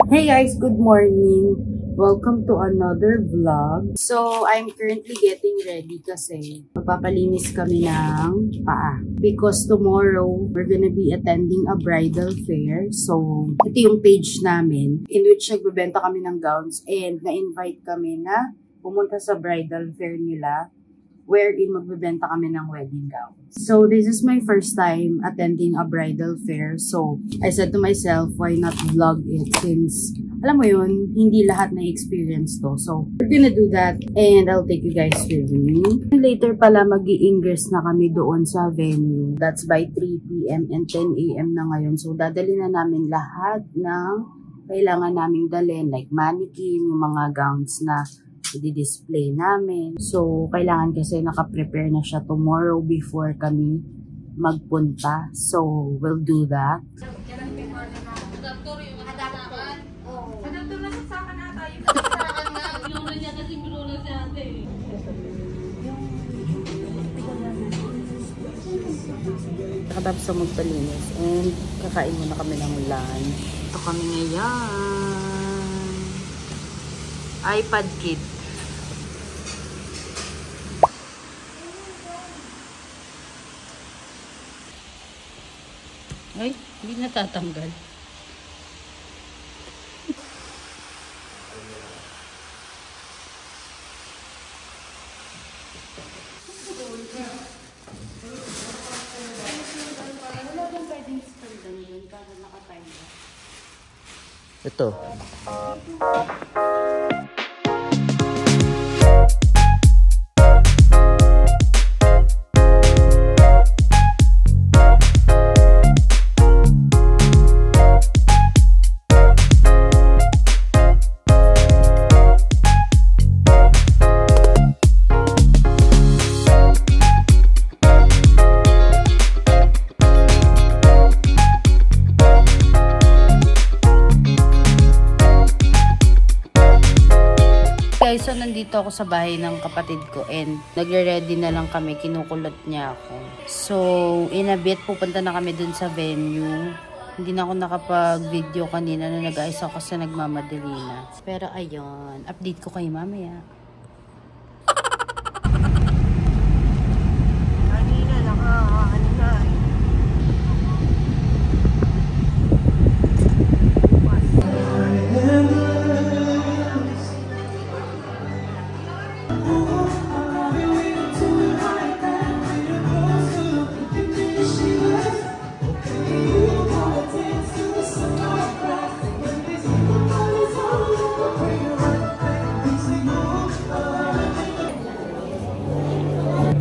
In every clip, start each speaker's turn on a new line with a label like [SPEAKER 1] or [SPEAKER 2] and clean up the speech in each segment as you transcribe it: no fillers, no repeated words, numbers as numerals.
[SPEAKER 1] Hey guys, good morning. Welcome to another vlog. So, I'm currently getting ready kasi magpapalinis kami ng paa. Because tomorrow, we're gonna be attending a bridal fair. So, ito yung page namin in which nagbebenta kami ng gowns and na-invite kami na pumunta sa bridal fair nila wherein magbebenta kami ng wedding gowns. So, this is my first time attending a bridal fair. So, I said to myself, why not vlog it since, alam mo yun, hindi lahat na experience to. So, we're gonna do that and I'll take you guys with me. Later pala, mag-i-ingress na kami doon sa venue. That's by 3 p.m. and 10 a.m. na ngayon. So, dadali na namin lahat ng kailangan naming dalhin, like mannequin, yung mga gowns na i-display namin. So, kailangan kasi naka-prepare na siya tomorrow before kami magpunta. So, we'll do that. Nakatapos sa magpalinis and kakain muna kami ng lunch. Ito kami ngayon. iPad Kid. Ay, hindi natatanggal. Ito. Guys, so nandito ako sa bahay ng kapatid ko and nagre-ready na lang kami, kinukulot niya ako. So, in a bit, pupunta na kami dun sa venue. Hindi na ako nakapag-video kanina na nag-ayos ako kasi nagmamadali na. Pero ayun, update ko kayo mamaya.
[SPEAKER 2] Kanina lang ano na eh.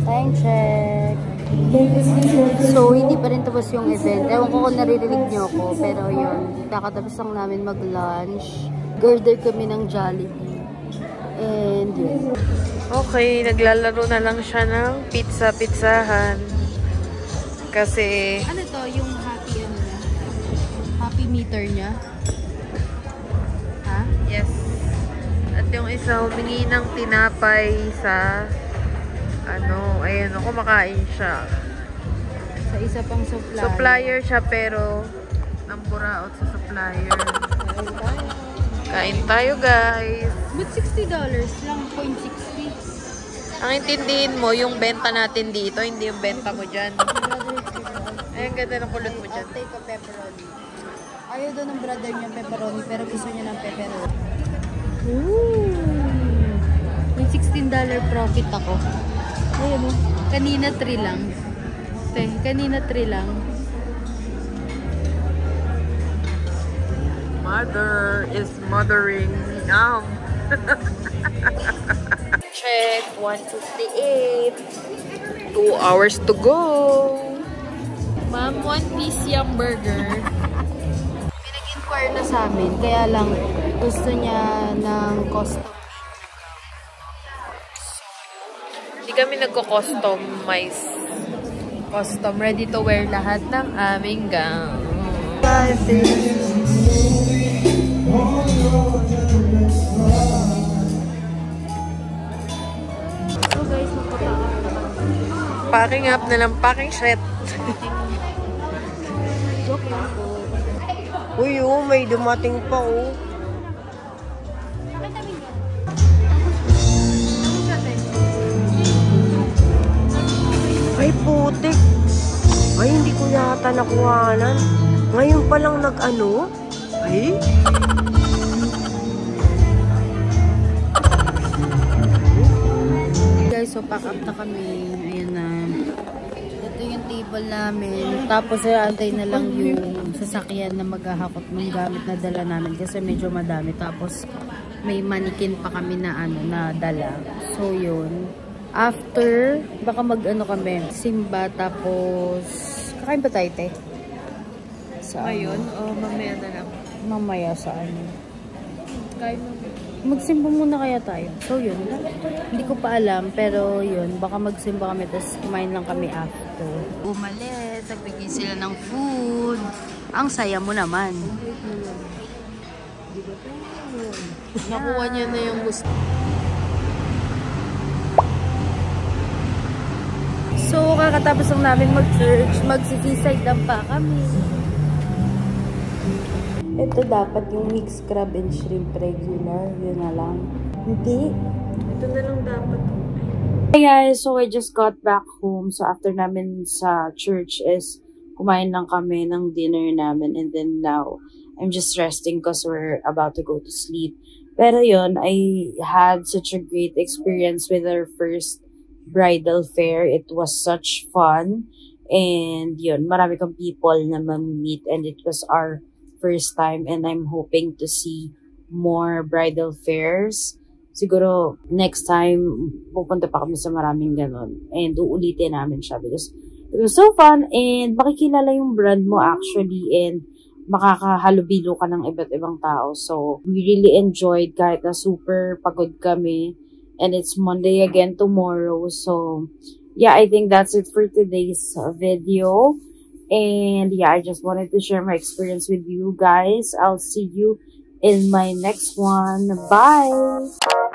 [SPEAKER 1] Time check. So, hindi pa rin tapos yung event. Ewan ko kung naririnig niyo ako. Pero yun, kakatapos lang namin mag-lunch. Order kami ng Jollibee. And yun.
[SPEAKER 2] Okay, naglalaro na lang siya ng pizza-pizzahan. Kasi...
[SPEAKER 1] Ano to? Yung happy ano niya? Happy meter niya? Ha?
[SPEAKER 2] Yes. At yung isa humingi ng tinapay sa... Ano, ayun, kumakain siya.
[SPEAKER 1] Sa isa pang supplier.
[SPEAKER 2] Supplier siya pero namburaot sa supplier. Kain tayo guys.
[SPEAKER 1] But $60 lang, 0.60.
[SPEAKER 2] Ang intindihin mo, yung benta natin dito, hindi yung benta mo dyan. Ay, ang ganda ng kulot mo dyan.
[SPEAKER 1] I'll take a pepperoni. Ayaw doon ng brother niya pepperoni, pero gusto niya ng pepperoni. Ooh! May $16 profit ako. Ayun o. Kanina 3 lang. Kanina 3 lang.
[SPEAKER 2] Mother is mothering. Check. 1:58. 2 hours to go. Ma'am, 1 piece yung burger.
[SPEAKER 1] May nag-inquire na sa amin. Kaya lang gusto niya ng custom.
[SPEAKER 2] Hindi kami nagko-customize. Custom. Ready to wear lahat ng aming gown.
[SPEAKER 1] So guys,
[SPEAKER 2] Packing up na lang. Packing set.
[SPEAKER 1] Joke lang po.
[SPEAKER 2] Uy, oh, may dumating pa, oh.
[SPEAKER 3] Ay, putik. Ay, hindi ko yata nakuhanan. Ngayon pa lang nag-ano? Ay?
[SPEAKER 1] Guys, so pack up na kami. Ayan na. Ito yung table namin. Tapos antay na lang yung sasakyan na maghahakot ng gamit na dala namin kasi medyo madami. Tapos may manikin pa kami na na dala. So yun. After, baka mag-ano kami, simba, tapos kakain ba tayo, te?
[SPEAKER 2] Ngayon o mamaya na lang?
[SPEAKER 1] Mamaya saan?
[SPEAKER 2] Kain mo.
[SPEAKER 1] Magsimba muna kaya tayo. So yun, hindi ko pa alam, pero yun, baka magsimba kami, tapos kumain lang kami after. Umalis, nagbigay sila ng food. Ang saya mo naman.
[SPEAKER 2] Nakuha niya na yung gusto.
[SPEAKER 1] So, kakatapos lang namin mag-church, mag-seaside lang pa kami. Ito dapat yung mixed crab and shrimp regular. Yun na lang. Hindi.
[SPEAKER 2] Ito na lang dapat.
[SPEAKER 1] Hey guys, so I just got back home. So after namin sa church is kumain lang kami ng dinner namin. And then now, I'm just resting because we're about to go to sleep. Pero yun, I had such a great experience with our first bridal fair. It was such fun. And yun, marami kang people na ma-meet. And it was our first time. And I'm hoping to see more bridal fairs. Siguro, next time, pupunta pa kami sa maraming ganon. And uulitin namin siya because it was so fun. And makikilala yung brand mo actually. And makakahalubilo ka ng iba't ibang tao. So, we really enjoyed kahit na super pagod kami. And it's Monday again tomorrow. So, yeah, I think that's it for today's video. And yeah, I just wanted to share my experience with you guys. I'll see you in my next one. Bye!